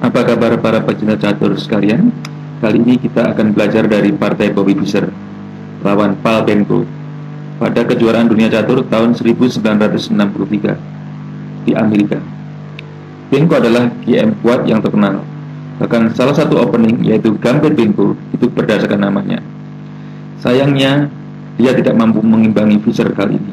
Apa kabar para pecinta catur sekalian? Kali ini kita akan belajar dari partai Bobby Fischer lawan Pal Benko pada kejuaraan dunia catur tahun 1963 di Amerika. Benko adalah GM kuat yang terkenal. Bahkan salah satu opening yaitu Gambit Benko itu berdasarkan namanya. Sayangnya dia tidak mampu mengimbangi Fischer kali ini.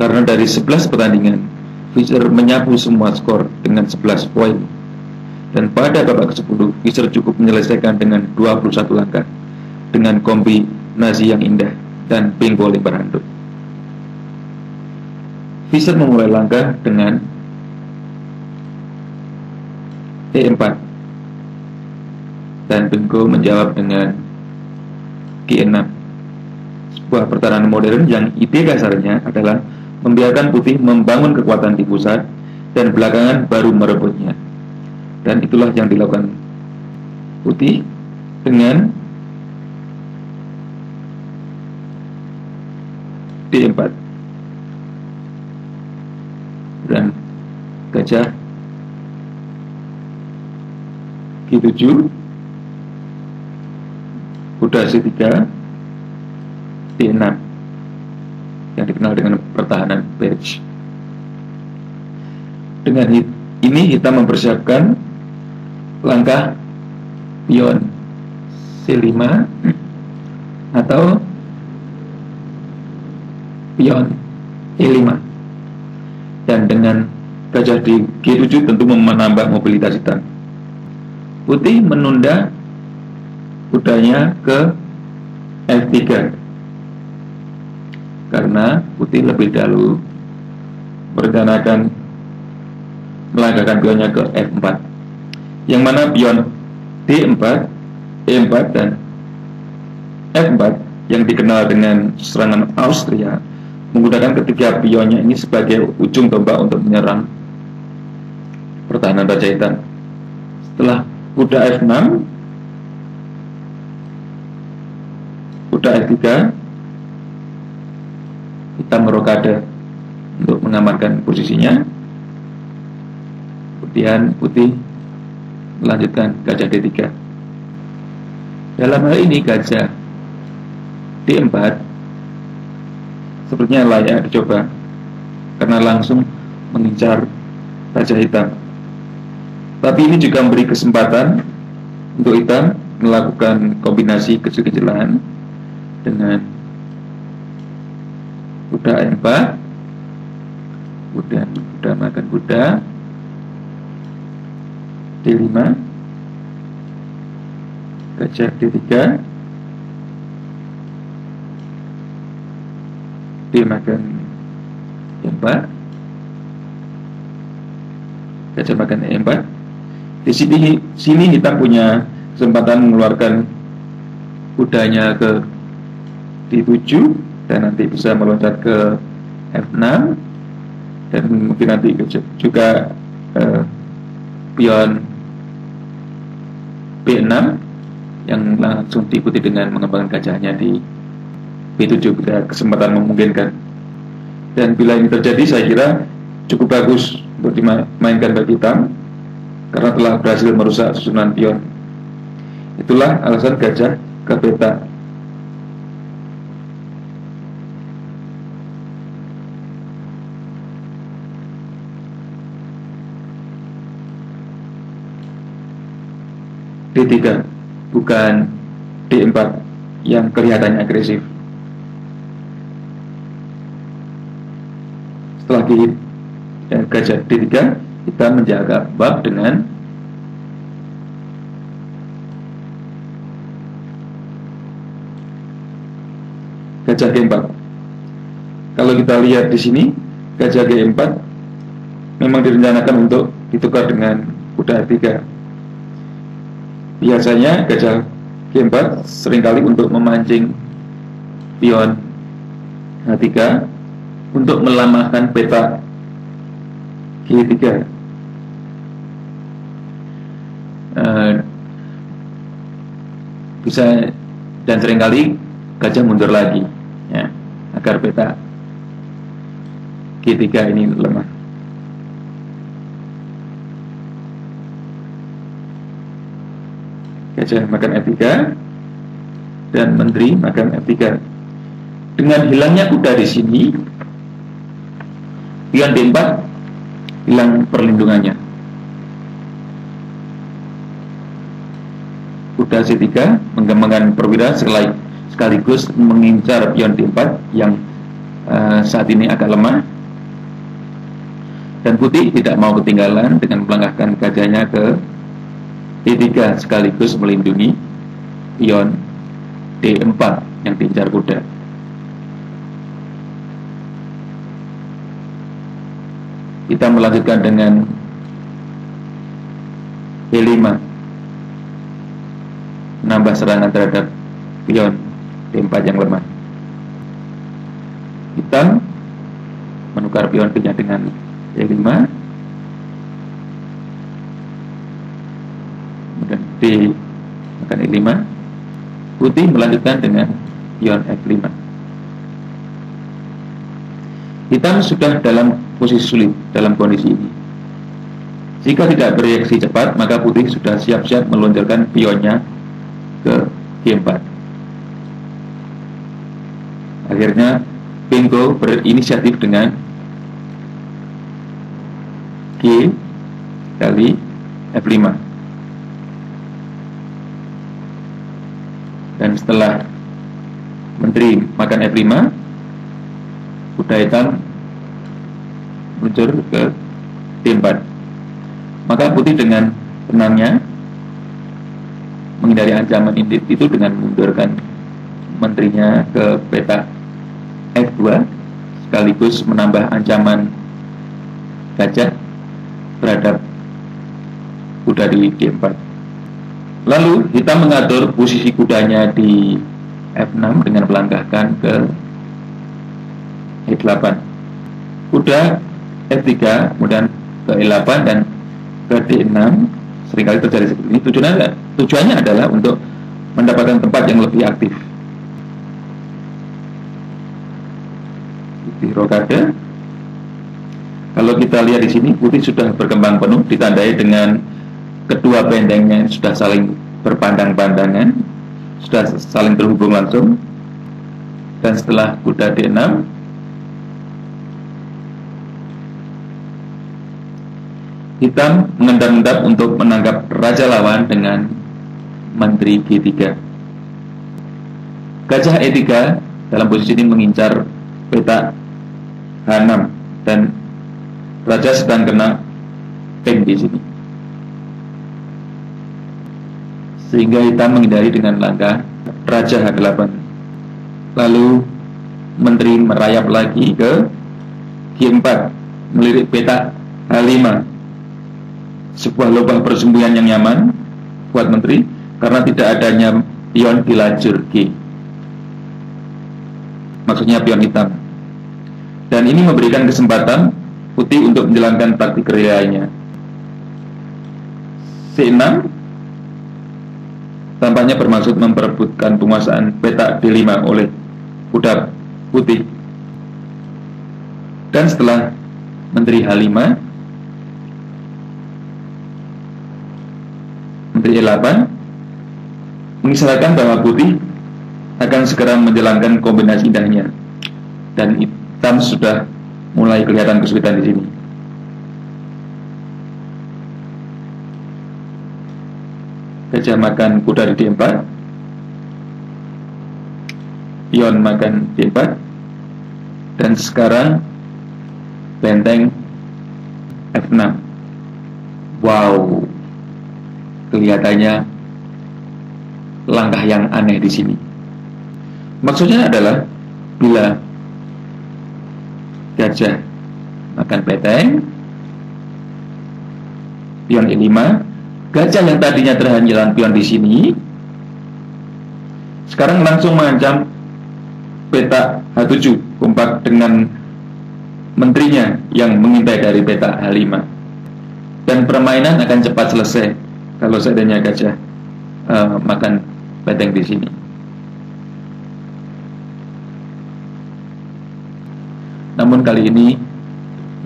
Karena dari 11 pertandingan, Fischer menyapu semua skor dengan 11 poin. Dan pada babak ke-10, Fischer cukup menyelesaikan dengan 21 langkah dengan kombinasi yang indah dan Benko lempar handuk. Fischer memulai langkah dengan E4 dan Benko menjawab dengan G6. Sebuah pertahanan modern yang ide dasarnya adalah membiarkan putih membangun kekuatan di pusat dan belakangan baru merebutnya. Dan itulah yang dilakukan putih dengan D4 dan gajah G7, kuda C3, D6 yang dikenal dengan pertahanan Berge. Dengan ini kita mempersiapkan langkah pion C5 atau pion E5, dan dengan gajah di G7 tentu menambah mobilitas hitam. Putih menunda kudanya ke F3 karena putih lebih dahulu merencanakan melangkahkan pionnya ke F4, yang mana pion D4, E4, dan F4 yang dikenal dengan serangan Austria menggunakan ketiga pionnya ini sebagai ujung tombak untuk menyerang pertahanan Raja Hitam. Setelah kuda F6, kuda F3, hitam merokade untuk mengamankan posisinya. Kemudian putih melanjutkan gajah D3. Dalam hal ini gajah D4 sepertinya layak dicoba karena langsung mengincar Raja Hitam. Tapi ini juga memberi kesempatan untuk hitam melakukan kombinasi kecil-kecilan dengan kuda E4, kemudian kuda makan kuda D5, gajah D3, D makan E4, gajah makan E4. Di sini hitam punya kesempatan mengeluarkan kudanya ke D7 dan nanti bisa meloncat ke F6, dan mungkin nanti juga pion B6 yang langsung diikuti dengan mengembangkan gajahnya di B7 bila kesempatan memungkinkan. Dan bila ini terjadi, saya kira cukup bagus untuk dimainkan bagi hitam karena telah berhasil merusak susunan pion. Itulah alasan gajah ke beta. D3, bukan D4 yang kelihatannya agresif. Setelah gajah D3, kita menjaga bab dengan gajah G4. Kalau kita lihat di sini, gajah G4 memang direncanakan untuk ditukar dengan kuda R3. Biasanya gajah G4 seringkali untuk memancing pion H3 untuk melemahkan peta G3. Bisa, dan seringkali gajah mundur lagi ya, agar peta G3 ini lemah. Gajah makan F3 dan menteri makan F3. Dengan hilangnya kuda di sini, pion D4 hilang perlindungannya. Kuda C3 mengembangkan perwira sekaligus mengincar pion D4 yang saat ini agak lemah. Dan putih tidak mau ketinggalan dengan melangkahkan gajahnya ke D3 sekaligus melindungi pion D4 yang diincar kuda. Kita melanjutkan dengan E5, menambah serangan terhadap pion D4 yang lemah. Hitam menukar pion D-nya dengan E5, kemudian D makan E5. Putih melanjutkan dengan pion F5. Hitam sudah dalam posisi sulit dalam kondisi ini. Jika tidak bereaksi cepat, maka putih sudah siap-siap meluncurkan pionnya ke G4. Akhirnya Benko berinisiatif dengan G kali F5. Dan setelah menteri makan F5, kuda hitam meluncur ke D4. Maka putih dengan tenangnya menghindari ancaman itu dengan mundurkan menterinya ke peta F2 sekaligus menambah ancaman gajah terhadap kuda di D4. Lalu hitam mengatur posisi kudanya di F6 dengan melangkahkan ke E8. Kuda F3 kemudian ke E8 dan ke D6 seringkali terjadi seperti ini. Tujuannya adalah untuk mendapatkan tempat yang lebih aktif. Di rokade, kalau kita lihat di sini, putih sudah berkembang penuh, ditandai dengan kedua bentengnya sudah saling berpandang-pandangan, sudah saling terhubung langsung. Dan setelah kuda D6, hitam mengendap-endap untuk menangkap raja lawan dengan menteri G3. Gajah E3 dalam posisi ini mengincar peta H6 dan raja sedang kena ping di sini, sehingga hitam menghindari dengan langkah raja H8. Lalu menteri merayap lagi ke G4 melirik peta H5, sebuah lubang persembunyian yang nyaman buat menteri karena tidak adanya pion di lajur G, maksudnya pion hitam. Dan ini memberikan kesempatan putih untuk menjalankan taktik gerilanya. C6 tampaknya bermaksud memperebutkan penguasaan peta D5 oleh kuda putih. Dan setelah menteri H5, menteri E8 mengisyaratkan bahwa putih akan segera menjalankan kombinasi indahnya, dan hitam sudah mulai kelihatan kesulitan di sini. Gajah makan kuda di D4, pion makan D4, dan sekarang benteng F6. Wow, kelihatannya langkah yang aneh di sini. Maksudnya adalah bila gajah makan benteng, pion E5, gajah yang tadinya terhanyalan pion di sini sekarang langsung mengancam peta H7 kompak dengan menterinya yang mengintai dari peta H5, dan permainan akan cepat selesai kalau seandainya gajah makan benteng di sini. Namun kali ini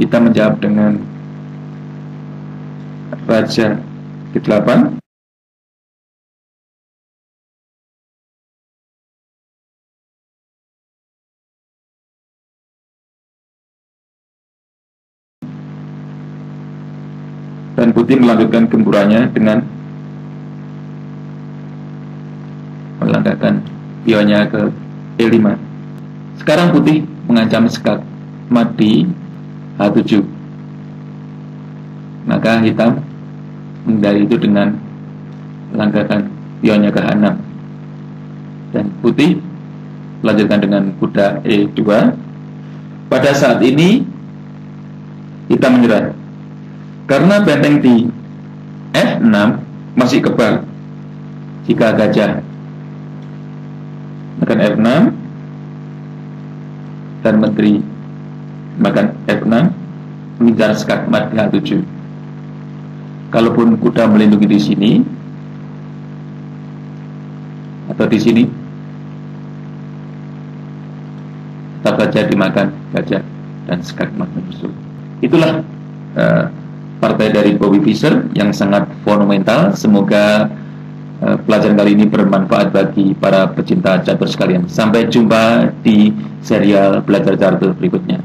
kita menjawab dengan raja G8, Dan putih melanjutkan gempurannya dengan melangkahkan pionnya ke E5. Sekarang putih mengancam skak mat di H7. Maka hitam menghindari itu dengan melangkahkan pionnya ke H6. Dan putih melanjutkan dengan kuda E2. Pada saat ini hitam menyerah karena benteng di F6 masih kebal. Jika gajah makan F6 dan menteri makan F6 mengincar skak mat di H7. Kalaupun kuda melindungi di sini atau di sini, tetap saja dimakan gajah dan skak mat menyusul. Itulah partai dari Bobby Fischer yang sangat monumental. Semoga pelajaran kali ini bermanfaat bagi para pecinta catur sekalian. Sampai jumpa di serial Belajar Catur berikutnya.